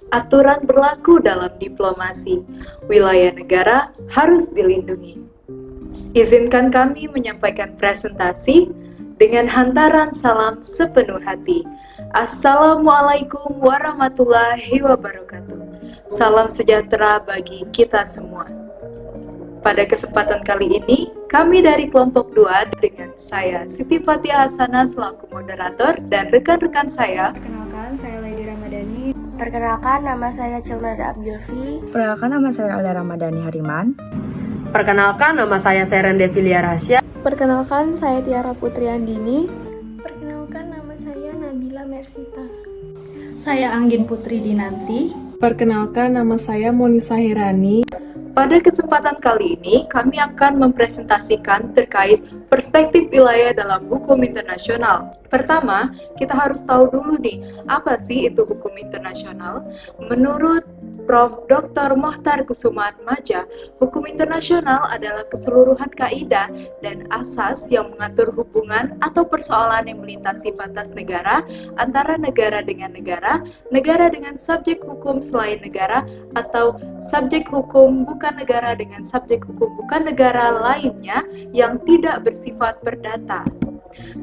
Aturan berlaku dalam diplomasi. Wilayah negara harus dilindungi. Izinkan kami menyampaikan presentasi dengan hantaran salam sepenuh hati. Assalamualaikum warahmatullahi wabarakatuh. Salam sejahtera bagi kita semua. Pada kesempatan kali ini, kami dari kelompok 2 dengan saya Siti Fatia Hasanah selaku moderator dan rekan-rekan saya. Perkenalkan, saya Lady Ramadhani. Perkenalkan, nama saya Cilnada Abdulfi. Perkenalkan, nama saya Alia Ramadhani Hariman. Perkenalkan, nama saya Seren Devilia Rasya. Perkenalkan, saya Tiara Putri Andini. Perkenalkan, nama saya Nabila Mersita. Saya Anggin Putri Dinanti. Perkenalkan, nama saya Monisa Hirani. Pada kesempatan kali ini, kami akan mempresentasikan terkait perspektif wilayah dalam hukum internasional. Pertama, kita harus tahu dulu nih, apa sih itu hukum internasional? Menurut Prof. Dr. Mohtar Kusumaatmadja, hukum internasional adalah keseluruhan kaidah dan asas yang mengatur hubungan atau persoalan yang melintasi batas negara antara negara dengan negara, negara dengan subjek hukum selain negara, atau subjek hukum bukan negara dengan subjek hukum bukan negara lainnya yang tidak bersifat perdata.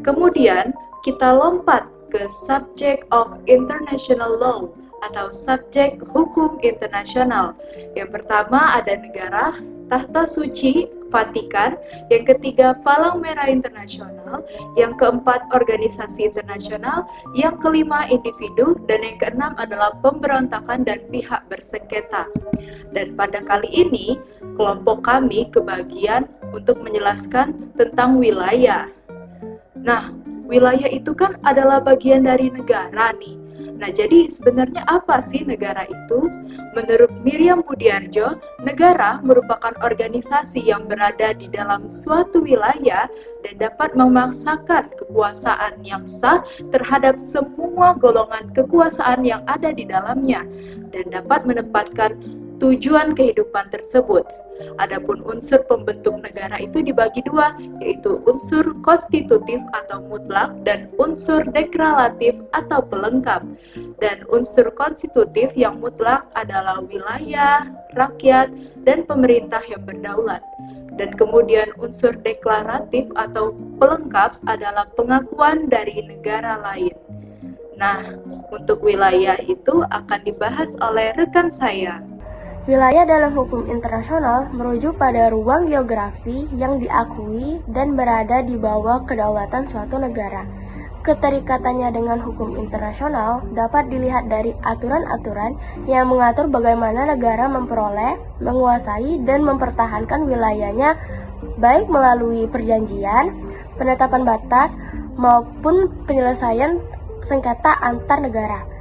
Kemudian, kita lompat ke subject of international law atau subjek hukum internasional. Yang pertama ada negara, Tahta Suci, Vatikan, yang ketiga Palang Merah Internasional, yang keempat organisasi internasional, yang kelima individu, dan yang keenam adalah pemberontakan dan pihak bersengketa. Dan pada kali ini, kelompok kami kebagian untuk menjelaskan tentang wilayah. Nah, wilayah itu kan adalah bagian dari negara nih. Nah, jadi sebenarnya apa sih negara itu? Menurut Miriam Budiarjo, negara merupakan organisasi yang berada di dalam suatu wilayah dan dapat memaksakan kekuasaan yang sah terhadap semua golongan kekuasaan yang ada di dalamnya dan dapat menempatkan tujuan kehidupan tersebut. Adapun unsur pembentuk negara itu dibagi dua, yaitu unsur konstitutif atau mutlak dan unsur deklaratif atau pelengkap. Dan unsur konstitutif yang mutlak adalah wilayah, rakyat, dan pemerintah yang berdaulat. Dan kemudian unsur deklaratif atau pelengkap adalah pengakuan dari negara lain. Nah, untuk wilayah itu akan dibahas oleh rekan saya. Wilayah dalam hukum internasional merujuk pada ruang geografi yang diakui dan berada di bawah kedaulatan suatu negara. Keterikatannya dengan hukum internasional dapat dilihat dari aturan-aturan yang mengatur bagaimana negara memperoleh, menguasai, dan mempertahankan wilayahnya, baik melalui perjanjian, penetapan batas, maupun penyelesaian sengketa antar negara.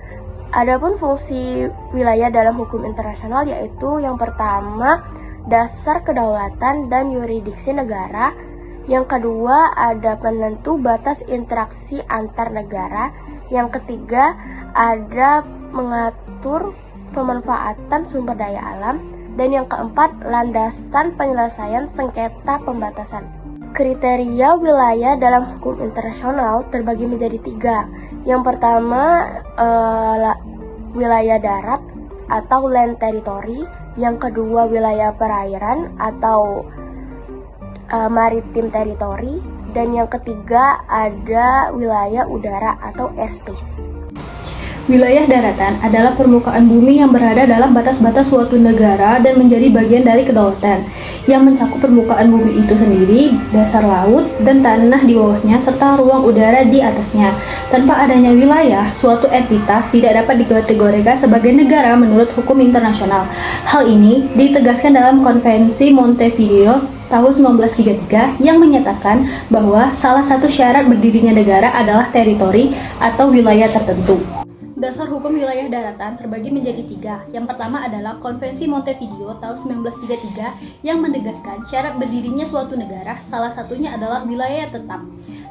Adapun fungsi wilayah dalam hukum internasional yaitu yang pertama, dasar kedaulatan dan yurisdiksi negara. Yang kedua, ada penentu batas interaksi antar negara. Yang ketiga, ada mengatur pemanfaatan sumber daya alam. Dan yang keempat, landasan penyelesaian sengketa pembatasan. Kriteria wilayah dalam hukum internasional terbagi menjadi 3. Yang pertama, wilayah darat atau land territory. Yang kedua, wilayah perairan atau maritime territory. Dan yang ketiga, ada wilayah udara atau airspace. Wilayah daratan adalah permukaan bumi yang berada dalam batas-batas suatu negara dan menjadi bagian dari kedaulatan, yang mencakup permukaan bumi itu sendiri, dasar laut, dan tanah di bawahnya, serta ruang udara di atasnya. Tanpa adanya wilayah, suatu entitas tidak dapat dikategorikan sebagai negara menurut hukum internasional. Hal ini ditegaskan dalam Konvensi Montevideo tahun 1933 yang menyatakan bahwa salah satu syarat berdirinya negara adalah teritori atau wilayah tertentu. Dasar hukum wilayah daratan terbagi menjadi 3. Yang pertama adalah Konvensi Montevideo tahun 1933 yang menegaskan syarat berdirinya suatu negara, salah satunya adalah wilayah tetap.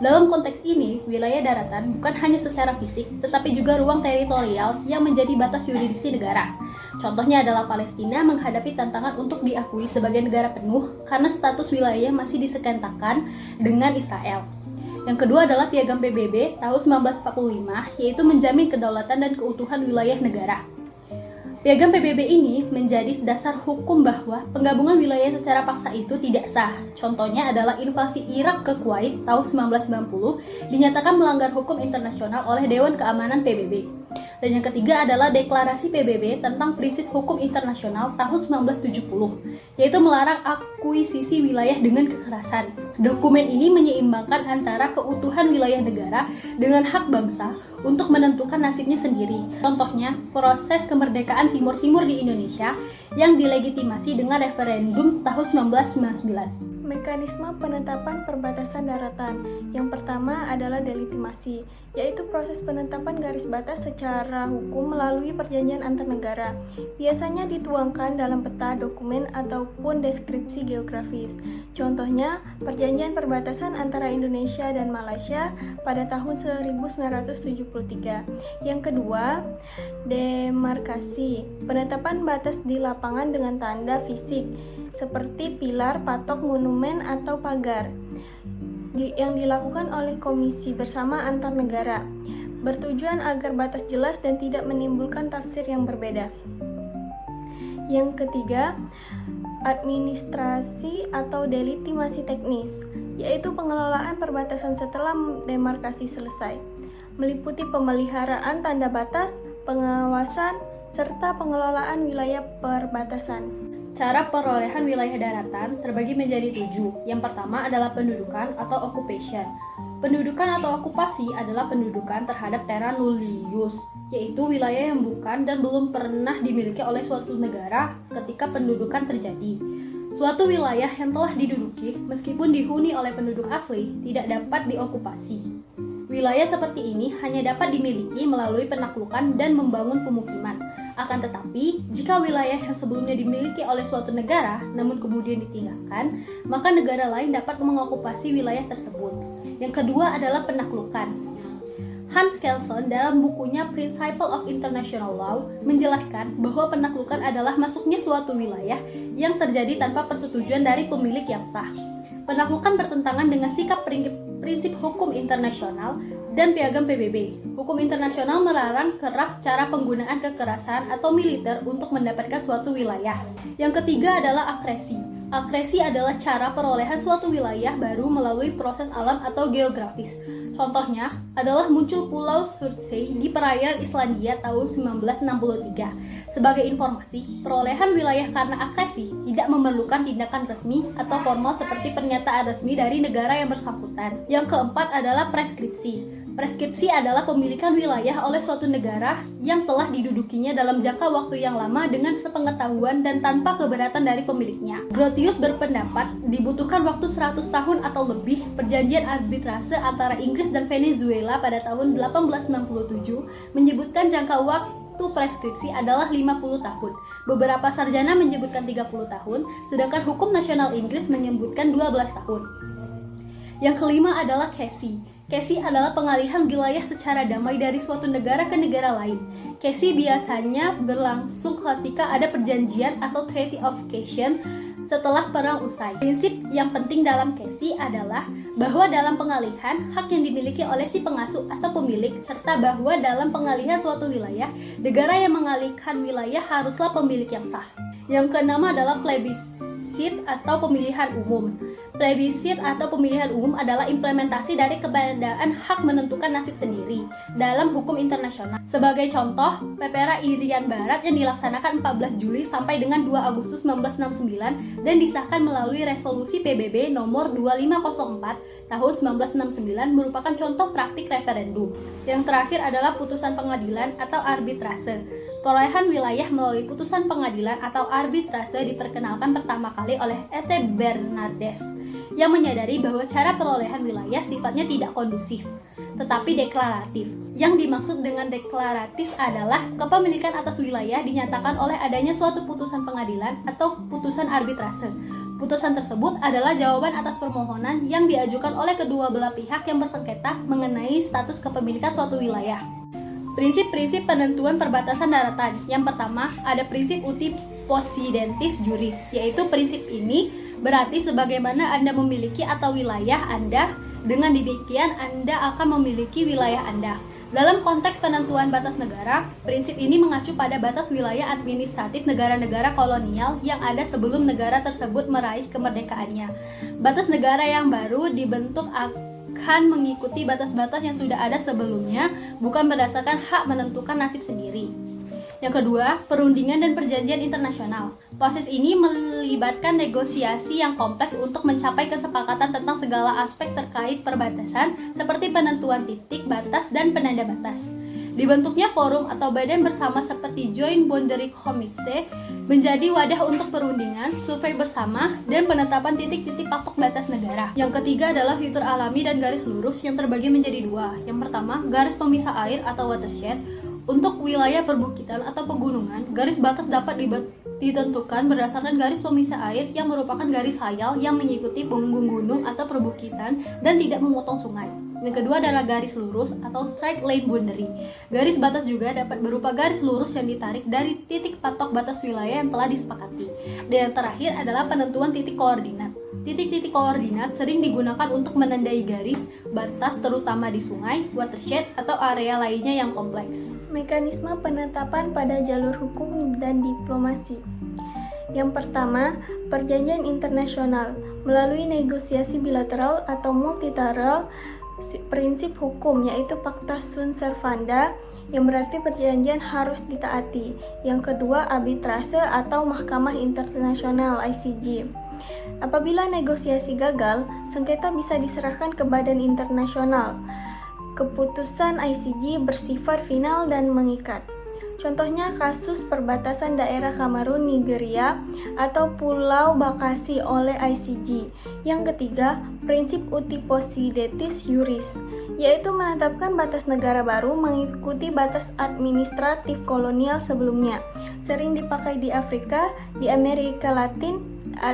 Dalam konteks ini, wilayah daratan bukan hanya secara fisik, tetapi juga ruang teritorial yang menjadi batas yurisdiksi negara. Contohnya adalah Palestina menghadapi tantangan untuk diakui sebagai negara penuh karena status wilayah masih disekentakan dengan Israel. Yang kedua adalah Piagam PBB tahun 1945, yaitu menjamin kedaulatan dan keutuhan wilayah negara. Piagam PBB ini menjadi dasar hukum bahwa penggabungan wilayah secara paksa itu tidak sah. Contohnya adalah invasi Irak ke Kuwait tahun 1990 dinyatakan melanggar hukum internasional oleh Dewan Keamanan PBB. Dan yang ketiga adalah Deklarasi PBB tentang Prinsip Hukum Internasional tahun 1970, yaitu melarang akuisisi wilayah dengan kekerasan. Dokumen ini menyeimbangkan antara keutuhan wilayah negara dengan hak bangsa untuk menentukan nasibnya sendiri. Contohnya, proses kemerdekaan Timur Timur di Indonesia yang dilegitimasi dengan referendum tahun 1999. Mekanisme penetapan perbatasan daratan. Yang pertama adalah delegitimasi, yaitu proses penetapan garis batas secara hukum melalui perjanjian antar negara. Biasanya dituangkan dalam peta, dokumen, ataupun deskripsi geografis. Contohnya, perjanjian perbatasan antara Indonesia dan Malaysia pada tahun 1973. Yang kedua, demarkasi, penetapan batas di lapangan dengan tanda fisik, seperti pilar, patok, monumen, atau pagar yang dilakukan oleh komisi bersama antar negara, bertujuan agar batas jelas dan tidak menimbulkan tafsir yang berbeda. Yang ketiga, administrasi atau delegitimasi teknis, yaitu pengelolaan perbatasan setelah demarkasi selesai, meliputi pemeliharaan tanda batas, pengawasan, serta pengelolaan wilayah perbatasan. Cara perolehan wilayah daratan terbagi menjadi 7. Yang pertama adalah pendudukan atau occupation. Pendudukan atau okupasi adalah pendudukan terhadap terra nullius, yaitu wilayah yang bukan dan belum pernah dimiliki oleh suatu negara ketika pendudukan terjadi. Suatu wilayah yang telah diduduki, meskipun dihuni oleh penduduk asli, tidak dapat diokupasi. Wilayah seperti ini hanya dapat dimiliki melalui penaklukan dan membangun pemukiman. Akan tetapi, jika wilayah yang sebelumnya dimiliki oleh suatu negara, namun kemudian ditinggalkan, maka negara lain dapat mengokupasi wilayah tersebut. Yang kedua adalah penaklukan. Hans Kelsen dalam bukunya Principle of International Law menjelaskan bahwa penaklukan adalah masuknya suatu wilayah yang terjadi tanpa persetujuan dari pemilik yang sah. Penaklukan bertentangan dengan sikap prinsip hukum internasional dan piagam PBB. Hukum internasional melarang keras cara penggunaan kekerasan atau militer untuk mendapatkan suatu wilayah. Yang ketiga adalah akresi. Akresi adalah cara perolehan suatu wilayah baru melalui proses alam atau geografis. Contohnya adalah muncul Pulau Surtsey di perairan Islandia tahun 1963. Sebagai informasi, perolehan wilayah karena akresi tidak memerlukan tindakan resmi atau formal seperti pernyataan resmi dari negara yang bersangkutan. Yang keempat adalah preskripsi. Preskripsi adalah pemilikan wilayah oleh suatu negara yang telah didudukinya dalam jangka waktu yang lama dengan sepengetahuan dan tanpa keberatan dari pemiliknya. Grotius berpendapat dibutuhkan waktu 100 tahun atau lebih. Perjanjian arbitrase antara Inggris dan Venezuela pada tahun 1897 menyebutkan jangka waktu preskripsi adalah 50 tahun. Beberapa sarjana menyebutkan 30 tahun, sedangkan hukum nasional Inggris menyebutkan 12 tahun. Yang kelima adalah Casey. Casey adalah pengalihan wilayah secara damai dari suatu negara ke negara lain. Casey biasanya berlangsung ketika ada perjanjian atau Treaty of Cession setelah perang usai. Prinsip yang penting dalam Casey adalah bahwa dalam pengalihan, hak yang dimiliki oleh si pengasuh atau pemilik, serta bahwa dalam pengalihan suatu wilayah, negara yang mengalihkan wilayah haruslah pemilik yang sah. Yang keenam adalah plebiscit atau pemilihan umum. Plebiscit atau pemilihan umum adalah implementasi dari keberadaan hak menentukan nasib sendiri dalam hukum internasional. Sebagai contoh, Pepera Irian Barat yang dilaksanakan 14 Juli sampai dengan 2 Agustus 1969 dan disahkan melalui resolusi PBB nomor 2504 tahun 1969 merupakan contoh praktik referendum. Yang terakhir adalah putusan pengadilan atau arbitrase. Perolehan wilayah melalui putusan pengadilan atau arbitrase diperkenalkan pertama kali oleh S. T. Bernardes yang menyadari bahwa cara perolehan wilayah sifatnya tidak kondusif, tetapi deklaratif. Yang dimaksud dengan deklaratif adalah kepemilikan atas wilayah dinyatakan oleh adanya suatu putusan pengadilan atau putusan arbitrase. Putusan tersebut adalah jawaban atas permohonan yang diajukan oleh kedua belah pihak yang bersengketa mengenai status kepemilikan suatu wilayah. Prinsip-prinsip penentuan perbatasan daratan. Yang pertama, ada prinsip uti possidentis juris, yaitu prinsip ini berarti sebagaimana Anda memiliki atau wilayah Anda, dengan demikian Anda akan memiliki wilayah Anda. Dalam konteks penentuan batas negara, prinsip ini mengacu pada batas wilayah administratif negara-negara kolonial yang ada sebelum negara tersebut meraih kemerdekaannya. Batas negara yang baru dibentuk akan mengikuti batas-batas yang sudah ada sebelumnya, bukan berdasarkan hak menentukan nasib sendiri. Yang kedua, perundingan dan perjanjian internasional. Proses ini melibatkan negosiasi yang kompleks untuk mencapai kesepakatan tentang segala aspek terkait perbatasan, seperti penentuan titik batas dan penanda batas. Dibentuknya forum atau badan bersama seperti Joint Boundary Committee menjadi wadah untuk perundingan, survei bersama, dan penetapan titik-titik patok batas negara. Yang ketiga adalah fitur alami dan garis lurus yang terbagi menjadi dua. Yang pertama, garis pemisah air atau watershed. Untuk wilayah perbukitan atau pegunungan, garis batas dapat ditentukan berdasarkan garis pemisah air yang merupakan garis hayal yang mengikuti punggung gunung atau perbukitan dan tidak memotong sungai. Yang kedua adalah garis lurus atau straight line boundary. Garis batas juga dapat berupa garis lurus yang ditarik dari titik patok batas wilayah yang telah disepakati. Dan yang terakhir adalah penentuan titik koordinat. Titik-titik koordinat sering digunakan untuk menandai garis batas terutama di sungai, watershed, atau area lainnya yang kompleks. Mekanisme penetapan pada jalur hukum dan diplomasi. Yang pertama, perjanjian internasional melalui negosiasi bilateral atau multilateral, prinsip hukum yaitu Pacta Sunt Servanda yang berarti perjanjian harus ditaati. Yang kedua, arbitrase atau Mahkamah Internasional ICJ. Apabila negosiasi gagal, sengketa bisa diserahkan ke badan internasional. Keputusan ICJ bersifat final dan mengikat. Contohnya kasus perbatasan daerah Kamerun Nigeria atau Pulau Bakassi oleh ICJ. Yang ketiga, prinsip uti possidetis juris, yaitu menetapkan batas negara baru mengikuti batas administratif kolonial sebelumnya. Sering dipakai di Afrika, di Amerika Latin,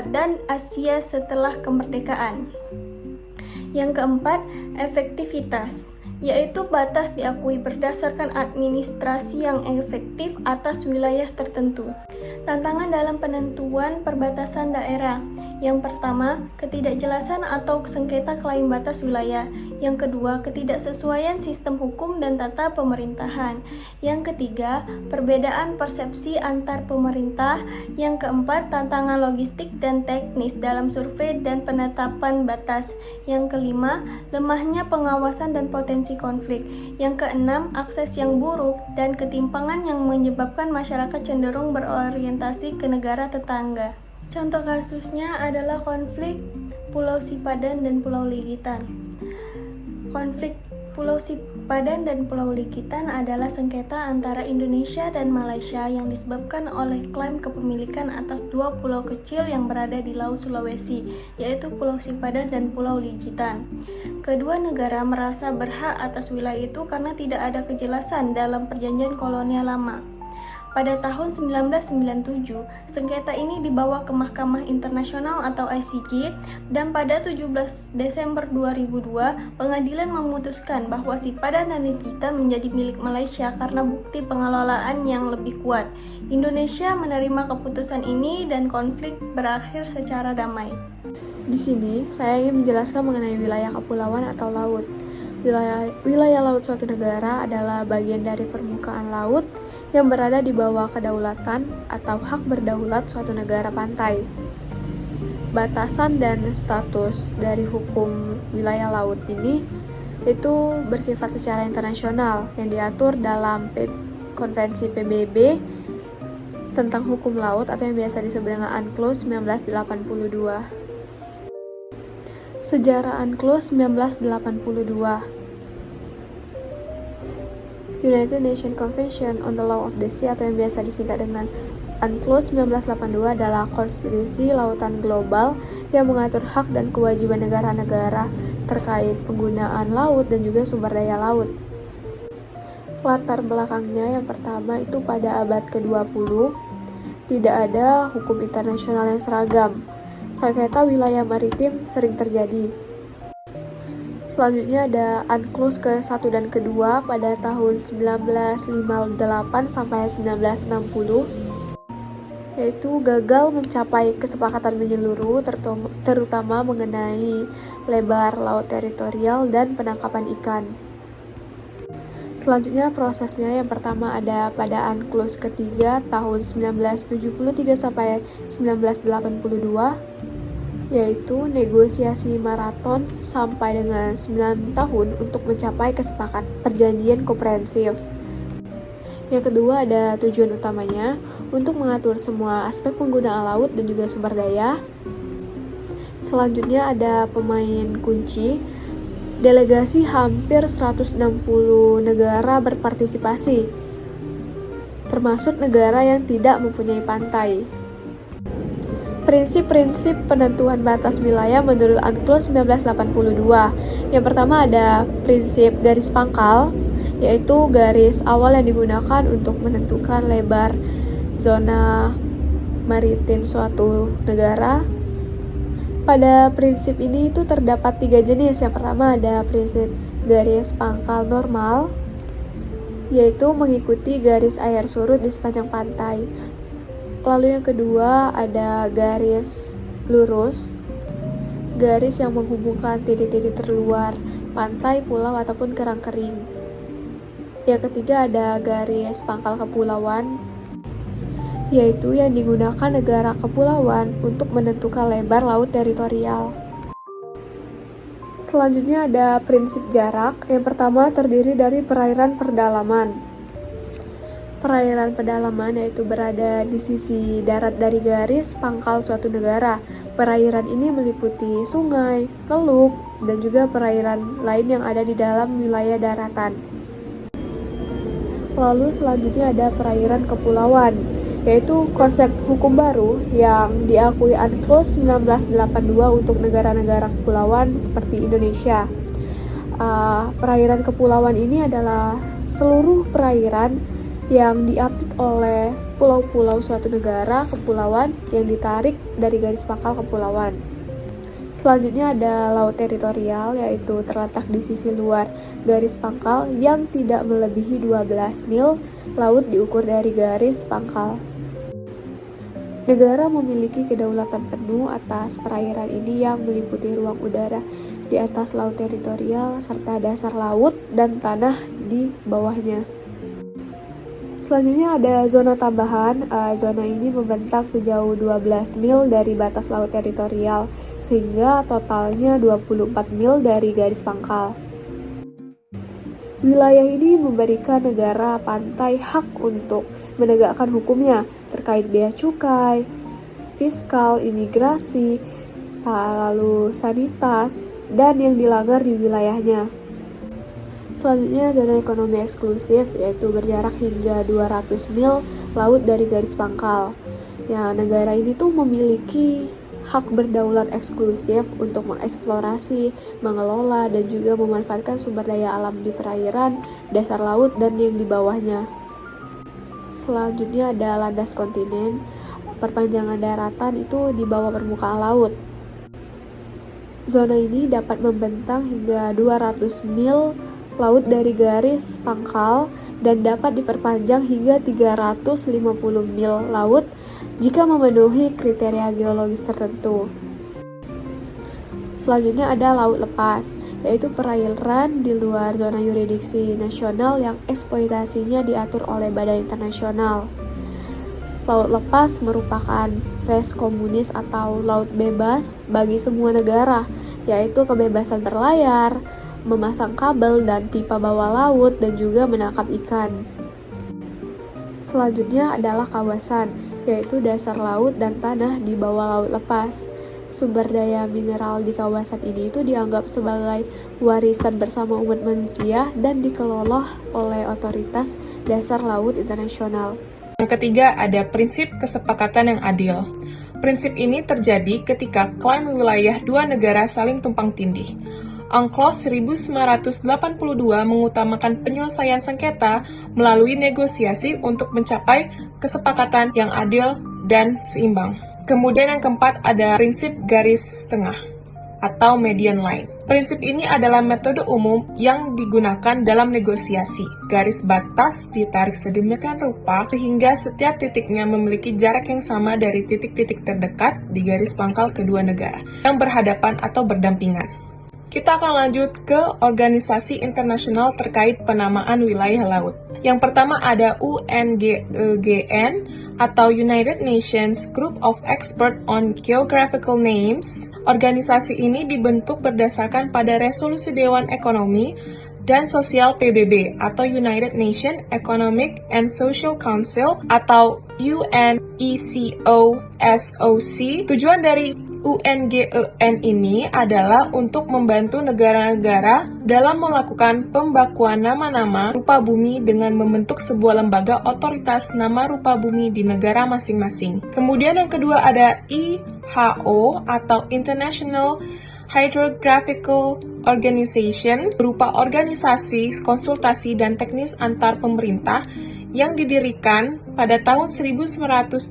dan Asia setelah kemerdekaan. Yang keempat, efektivitas, yaitu batas diakui berdasarkan administrasi yang efektif atas wilayah tertentu. Tantangan dalam penentuan perbatasan daerah. Yang pertama, ketidakjelasan atau sengketa klaim batas wilayah. Yang kedua, ketidaksesuaian sistem hukum dan tata pemerintahan. Yang ketiga, perbedaan persepsi antar pemerintah. Yang keempat, tantangan logistik dan teknis dalam survei dan penetapan batas. Yang kelima, lemahnya pengawasan dan potensi konflik. Yang keenam, akses yang buruk dan ketimpangan yang menyebabkan masyarakat cenderung berorientasi ke negara tetangga. Contoh kasusnya adalah konflik Pulau Sipadan dan Pulau Ligitan. Konflik Pulau Sipadan dan Pulau Ligitan adalah sengketa antara Indonesia dan Malaysia yang disebabkan oleh klaim kepemilikan atas dua pulau kecil yang berada di Laut Sulawesi, yaitu Pulau Sipadan dan Pulau Ligitan. Kedua negara merasa berhak atas wilayah itu karena tidak ada kejelasan dalam perjanjian kolonial lama. Pada tahun 1997, sengketa ini dibawa ke Mahkamah Internasional atau ICJ, dan pada 17 Desember 2002, pengadilan memutuskan bahwa Sipadan dan Ligitan menjadi milik Malaysia karena bukti pengelolaan yang lebih kuat. Indonesia menerima keputusan ini dan konflik berakhir secara damai. Di sini, saya ingin menjelaskan mengenai wilayah kepulauan atau laut. Wilayah laut suatu negara adalah bagian dari permukaan laut yang berada di bawah kedaulatan atau hak berdaulat suatu negara pantai. Batasan dan status dari hukum wilayah laut ini itu bersifat secara internasional yang diatur dalam Konvensi PBB tentang hukum laut atau yang biasa disebut dengan UNCLOS 1982. Sejarah UNCLOS 1982. United Nations Convention on the Law of the Sea atau yang biasa disingkat dengan UNCLOS 1982 adalah konstitusi lautan global yang mengatur hak dan kewajiban negara-negara terkait penggunaan laut dan juga sumber daya laut. Latar belakangnya yang pertama itu pada abad ke-20 tidak ada hukum internasional yang seragam. Sengketa wilayah maritim sering terjadi. Selanjutnya ada UNCLOS ke-1 dan ke-2 pada tahun 1958 sampai 1960, yaitu gagal mencapai kesepakatan menyeluruh terutama mengenai lebar laut teritorial dan penangkapan ikan. Selanjutnya prosesnya yang pertama ada pada UNCLOS ketiga tahun 1973 sampai 1982, yaitu negosiasi maraton sampai dengan 9 tahun untuk mencapai kesepakatan perjanjian komprehensif. Yang kedua ada tujuan utamanya untuk mengatur semua aspek penggunaan laut dan juga sumber daya. Selanjutnya ada pemain kunci. Delegasi hampir 160 negara berpartisipasi, termasuk negara yang tidak mempunyai pantai. Prinsip-prinsip penentuan batas wilayah menurut UNCLOS 1982. Yang pertama ada prinsip garis pangkal, yaitu garis awal yang digunakan untuk menentukan lebar zona maritim suatu negara. Pada prinsip ini itu terdapat 3 jenis. Yang pertama ada prinsip garis pangkal normal, yaitu mengikuti garis air surut di sepanjang pantai. Lalu yang kedua ada garis lurus, garis yang menghubungkan titik-titik terluar pantai, pulau, ataupun kerang kering. Yang ketiga ada garis pangkal kepulauan, yaitu yang digunakan negara kepulauan untuk menentukan lebar laut teritorial. Selanjutnya ada prinsip jarak. Yang pertama terdiri dari perairan pedalaman. Perairan pedalaman yaitu berada di sisi darat dari garis pangkal suatu negara. Perairan ini meliputi sungai, teluk, dan juga perairan lain yang ada di dalam wilayah daratan. Lalu selanjutnya ada perairan kepulauan, yaitu konsep hukum baru yang diakui UNCLOS 1982 untuk negara-negara kepulauan seperti Indonesia. Perairan kepulauan ini adalah seluruh perairan yang diapit oleh pulau-pulau suatu negara kepulauan yang ditarik dari garis pangkal kepulauan. Selanjutnya ada laut teritorial, yaitu terletak di sisi luar garis pangkal yang tidak melebihi 12 mil. Laut diukur dari garis pangkal. Negara memiliki kedaulatan penuh atas perairan ini yang meliputi ruang udara di atas laut teritorial serta dasar laut dan tanah di bawahnya. Selanjutnya ada zona tambahan. Zona ini membentang sejauh 12 mil dari batas laut teritorial, sehingga totalnya 24 mil dari garis pangkal. Wilayah ini memberikan negara pantai hak untuk menegakkan hukumnya terkait bea cukai, fiskal, imigrasi, lalu sanitas, dan yang dilanggar di wilayahnya. Selanjutnya zona ekonomi eksklusif, yaitu berjarak hingga 200 mil laut dari garis pangkal. Ya, negara ini tuh memiliki hak berdaulat eksklusif untuk mengeksplorasi, mengelola, dan juga memanfaatkan sumber daya alam di perairan, dasar laut, dan yang di bawahnya. Selanjutnya ada landas kontinen. Perpanjangan daratan itu di bawah permukaan laut. Zona ini dapat membentang hingga 200 mil laut dari garis pangkal dan dapat diperpanjang hingga 350 mil laut jika memenuhi kriteria geologis tertentu. Selanjutnya ada laut lepas, yaitu perairan di luar zona yurisdiksi nasional yang eksploitasinya diatur oleh badan internasional. Laut lepas merupakan res komunis atau laut bebas bagi semua negara, yaitu kebebasan berlayar, memasang kabel dan pipa bawah laut, dan juga menangkap ikan. Selanjutnya adalah kawasan, yaitu dasar laut dan tanah di bawah laut lepas. Sumber daya mineral di kawasan ini itu dianggap sebagai warisan bersama umat manusia dan dikelola oleh otoritas dasar laut internasional. Yang ketiga ada prinsip kesepakatan yang adil. Prinsip ini terjadi ketika klaim wilayah dua negara saling tumpang tindih. UNCLOS 1982 mengutamakan penyelesaian sengketa melalui negosiasi untuk mencapai kesepakatan yang adil dan seimbang. Kemudian yang keempat ada prinsip garis tengah atau median line. Prinsip ini adalah metode umum yang digunakan dalam negosiasi. Garis batas ditarik sedemikian rupa sehingga setiap titiknya memiliki jarak yang sama dari titik-titik terdekat di garis pangkal kedua negara yang berhadapan atau berdampingan. Kita akan lanjut ke organisasi internasional terkait penamaan wilayah laut. Yang pertama ada UNGEGN atau United Nations Group of Experts on Geographical Names. Organisasi ini dibentuk berdasarkan pada resolusi Dewan Ekonomi dan Sosial PBB atau United Nations Economic and Social Council atau UNECOSOC. Tujuan dari UNGEN ini adalah untuk membantu negara-negara dalam melakukan pembakuan nama-nama rupa bumi dengan membentuk sebuah lembaga otoritas nama rupa bumi di negara masing-masing. Kemudian yang kedua ada IHO atau International Hydrographical Organization, berupa organisasi, konsultasi, dan teknis antar pemerintah yang didirikan pada tahun 1921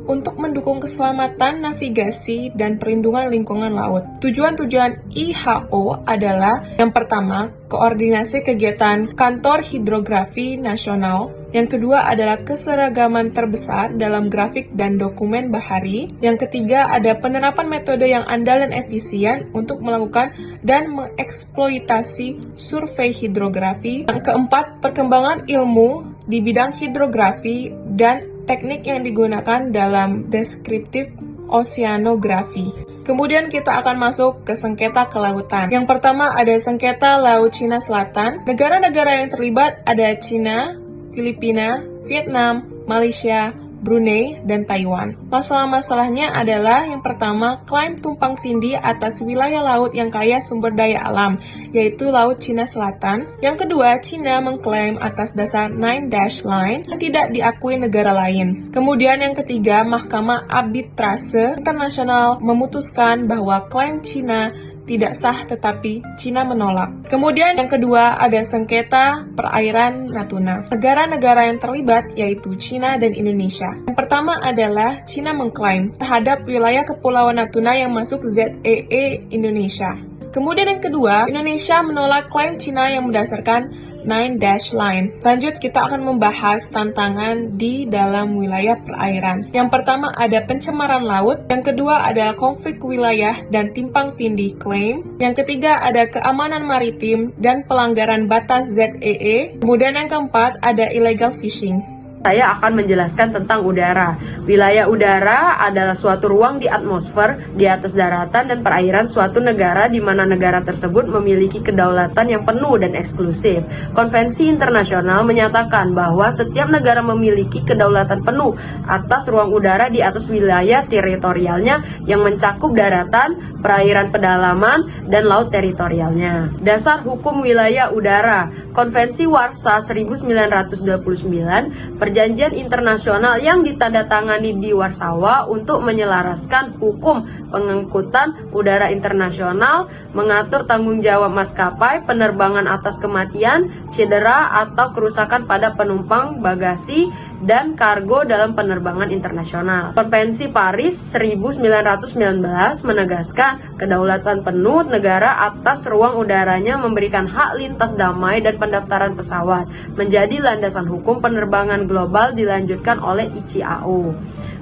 untuk mendukung keselamatan navigasi dan perlindungan lingkungan laut. Tujuan-tujuan IHO adalah yang pertama, koordinasi kegiatan Kantor Hidrografi Nasional. Yang kedua adalah keseragaman terbesar dalam grafik dan dokumen bahari. Yang ketiga ada penerapan metode yang andal dan efisien untuk melakukan dan mengeksploitasi survei hidrografi. Yang keempat, perkembangan ilmu di bidang hidrografi dan teknik yang digunakan dalam deskriptif oceanografi. Kemudian kita akan masuk ke sengketa kelautan. Yang pertama ada sengketa Laut Cina Selatan. Negara-negara yang terlibat ada Cina, Filipina, Vietnam, Malaysia, Brunei, dan Taiwan. Masalah-masalahnya adalah yang pertama, klaim tumpang tindih atas wilayah laut yang kaya sumber daya alam, yaitu Laut Cina Selatan. Yang kedua, Cina mengklaim atas dasar Nine Dash Line yang tidak diakui negara lain. Kemudian yang ketiga, Mahkamah Arbitrase Internasional memutuskan bahwa klaim Cina tidak sah tetapi Cina menolak. Kemudian yang kedua ada sengketa perairan Natuna. Negara-negara yang terlibat yaitu Cina dan Indonesia. Yang pertama adalah Cina mengklaim terhadap wilayah Kepulauan Natuna yang masuk ZEE Indonesia. Kemudian yang kedua, Indonesia menolak klaim Cina yang berdasarkan Nine Dash Line. Lanjut, kita akan membahas tantangan di dalam wilayah perairan. Yang pertama ada pencemaran laut, yang kedua ada konflik wilayah dan timpang tindih klaim, yang ketiga ada keamanan maritim dan pelanggaran batas ZEE, kemudian yang keempat ada illegal fishing. Saya akan menjelaskan tentang udara. Wilayah udara adalah suatu ruang di atmosfer, di atas daratan dan perairan suatu negara di mana negara tersebut memiliki kedaulatan yang penuh dan eksklusif. Konvensi internasional menyatakan bahwa setiap negara memiliki kedaulatan penuh atas ruang udara di atas wilayah teritorialnya yang mencakup daratan, perairan pedalaman, dan laut teritorialnya. Dasar hukum wilayah udara, Konvensi Warsa 1929, perjanjian internasional yang ditandatangani di Warsawa untuk menyelaraskan hukum pengangkutan udara internasional, mengatur tanggung jawab maskapai penerbangan atas kematian, cedera, atau kerusakan pada penumpang, bagasi, dan kargo dalam penerbangan internasional. Konvensi Paris 1919 menegaskan kedaulatan penuh negara atas ruang udaranya, memberikan hak lintas damai dan pendaftaran pesawat menjadi landasan hukum penerbangan global, dilanjutkan oleh ICAO.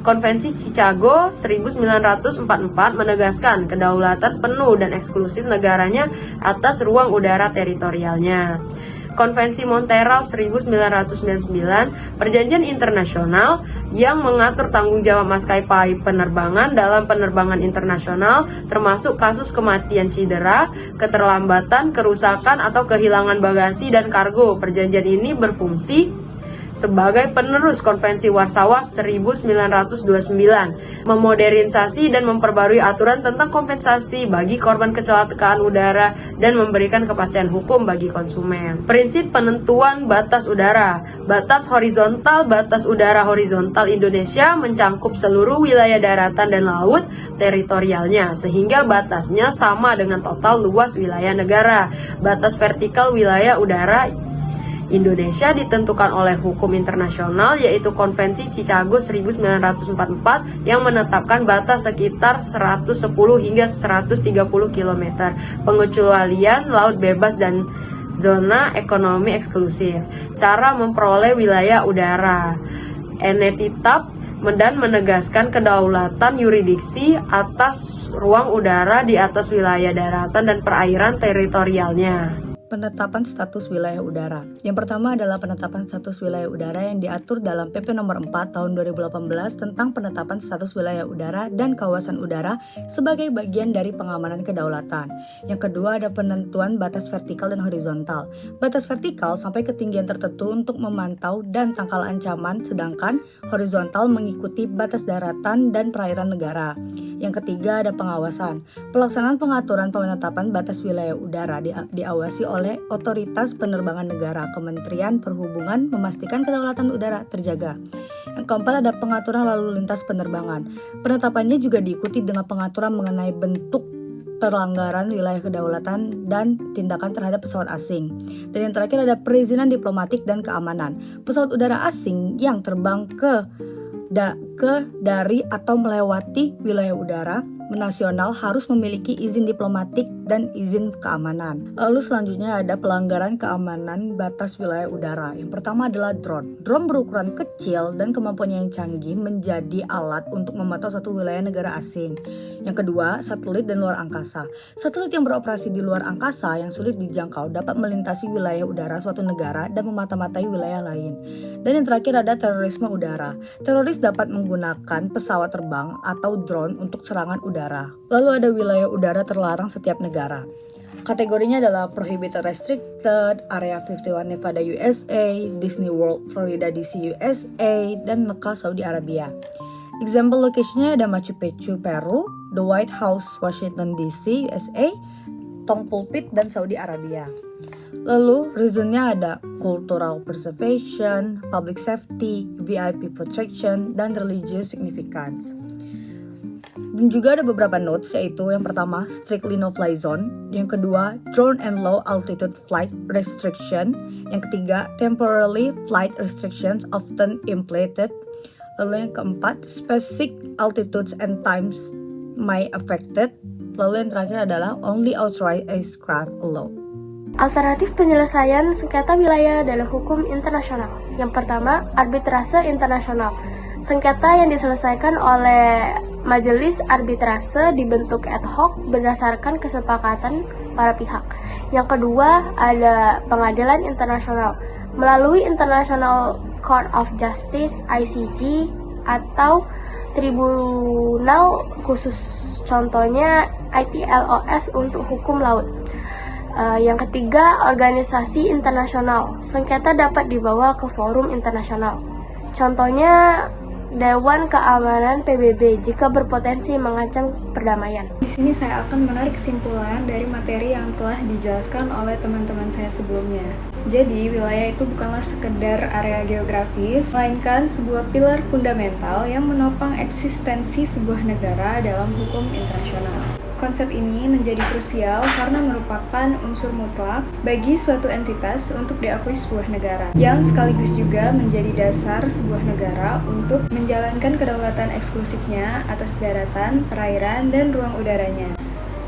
Konvensi Chicago 1944 menegaskan kedaulatan penuh dan eksklusif negaranya atas ruang udara teritorialnya. Konvensi Montreal 1999, perjanjian internasional yang mengatur tanggung jawab maskapai penerbangan dalam penerbangan internasional, termasuk kasus kematian, cedera, keterlambatan, kerusakan, atau kehilangan bagasi dan kargo. Perjanjian ini berfungsi sebagai penerus Konvensi Warsawa 1929, memodernisasi dan memperbarui aturan tentang kompensasi bagi korban kecelakaan udara dan memberikan kepastian hukum bagi konsumen. Prinsip penentuan batas udara. Batas horizontal. Batas udara horizontal Indonesia mencakup seluruh wilayah daratan dan laut teritorialnya, sehingga batasnya sama dengan total luas wilayah negara. Batas vertikal wilayah udara Indonesia ditentukan oleh hukum internasional, yaitu Konvensi Chicago 1944 yang menetapkan batas sekitar 110 hingga 130 km, pengecualian laut bebas dan zona ekonomi eksklusif. Cara memperoleh wilayah udara. Enetitab dan menegaskan kedaulatan yurisdiksi atas ruang udara di atas wilayah daratan dan perairan teritorialnya. Penetapan status wilayah udara. Yang pertama adalah penetapan status wilayah udara yang diatur dalam PP nomor 4 tahun 2018 tentang penetapan status wilayah udara dan kawasan udara sebagai bagian dari pengamanan kedaulatan. Yang kedua ada penentuan batas vertikal dan horizontal. Batas vertikal sampai ketinggian tertentu untuk memantau dan tangkal ancaman, sedangkan horizontal mengikuti batas daratan dan perairan negara. Yang ketiga ada pengawasan. Pelaksanaan pengaturan penetapan batas wilayah udara diawasi oleh Otoritas Penerbangan Negara, Kementerian Perhubungan memastikan kedaulatan udara terjaga. Yang keempat ada pengaturan lalu lintas penerbangan. Penetapannya juga diikuti dengan pengaturan mengenai bentuk pelanggaran wilayah kedaulatan dan tindakan terhadap pesawat asing. Dan yang terakhir ada perizinan diplomatik dan keamanan. Pesawat udara asing yang terbang dari atau melewati wilayah udara nasional harus memiliki izin diplomatik dan izin keamanan. Lalu selanjutnya ada pelanggaran keamanan batas wilayah udara. Yang pertama adalah drone. Drone berukuran kecil dan kemampuannya yang canggih menjadi alat untuk memantau satu wilayah negara asing. Yang kedua, satelit dan luar angkasa. Satelit yang beroperasi di luar angkasa yang sulit dijangkau dapat melintasi wilayah udara suatu negara dan memata-matai wilayah lain. Dan yang terakhir ada terorisme udara. Teroris dapat menggunakan pesawat terbang atau drone untuk serangan udara. Lalu ada wilayah udara terlarang setiap negara. Kategorinya adalah Prohibited Restricted, Area 51 Nevada USA, Disney World Florida DC USA, dan Mekah Saudi Arabia. Example location-nya ada Machu Picchu Peru, The White House Washington DC USA, Tong Pulpit dan Saudi Arabia. Lalu reason-nya ada cultural preservation, public safety, VIP protection, dan religious significance. Dan juga ada beberapa notes, yaitu yang pertama strictly no fly zone, yang kedua drone and low altitude flight restriction, yang ketiga temporarily flight restrictions often implemented, lalu yang keempat specific altitudes and times may affected, lalu yang terakhir adalah only authorized aircraft allowed. Alternatif penyelesaian sengketa wilayah dalam hukum internasional. Yang pertama, arbitrase internasional. Sengketa yang diselesaikan oleh Majelis Arbitrase dibentuk ad hoc berdasarkan kesepakatan para pihak. Yang kedua, ada pengadilan internasional melalui International Court of Justice (ICJ) atau tribunal khusus, contohnya ITLOS untuk hukum laut. Yang ketiga, organisasi internasional. Sengketa dapat dibawa ke forum internasional. Contohnya Dewan Keamanan PBB jika berpotensi mengancam perdamaian. Di sini saya akan menarik kesimpulan dari materi yang telah dijelaskan oleh teman-teman saya sebelumnya. Jadi, wilayah itu bukanlah sekedar area geografis, melainkan sebuah pilar fundamental yang menopang eksistensi sebuah negara dalam hukum internasional. Konsep ini menjadi krusial karena merupakan unsur mutlak bagi suatu entitas untuk diakui sebuah negara, yang sekaligus juga menjadi dasar sebuah negara untuk menjalankan kedaulatan eksklusifnya atas daratan, perairan, dan ruang udaranya.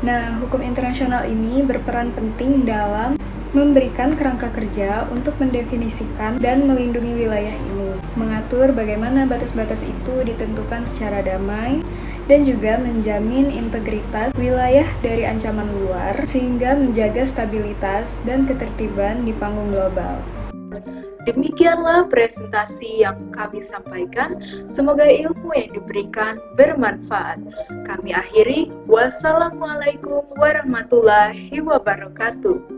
Nah, hukum internasional ini berperan penting dalam memberikan kerangka kerja untuk mendefinisikan dan melindungi wilayah ini, mengatur bagaimana batas-batas itu ditentukan secara damai, dan juga menjamin integritas wilayah dari ancaman luar, sehingga menjaga stabilitas dan ketertiban di panggung global. Demikianlah presentasi yang kami sampaikan. Semoga ilmu yang diberikan bermanfaat. Kami akhiri. Wassalamualaikum warahmatullahi wabarakatuh.